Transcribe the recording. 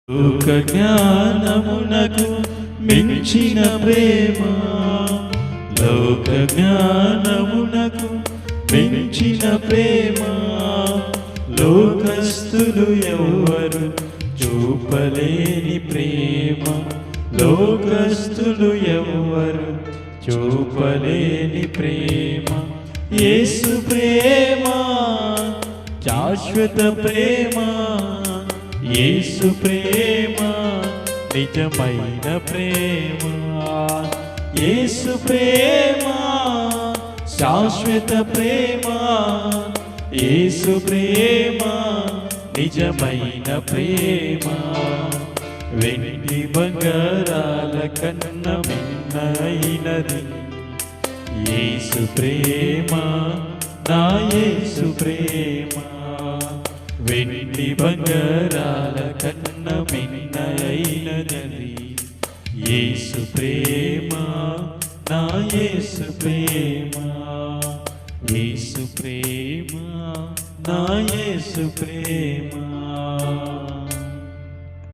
లోక జ్ఞానమునకు మించిన ప్రేమ, లోక జ్ఞానమునకు మించిన ప్రేమ లోకస్తులు ఎవ్వరు చూపలేని ప్రేమ, లోకస్తులు ఎవ్వరు చూపలేని ప్రేమ. యేసు ప్రేమ శాశ్వత ప్రేమ, యేసు ప్రేమ నిజమైన ప్రేమ, యేసు ప్రేమ శాశ్వత ప్రేమ, యేసు ప్రేమ నిజమైన ప్రేమ. వెండి బంగారాల కన్న మిన్నైనది యేసు ప్రేమ, నా యేసు ప్రేమ. వెండి బంగారాల కన్న మిన్నైనది యేసు ప్రేమ, నా యేసు ప్రేమ. యేసు ప్రేమ, నా యేసు ప్రేమ.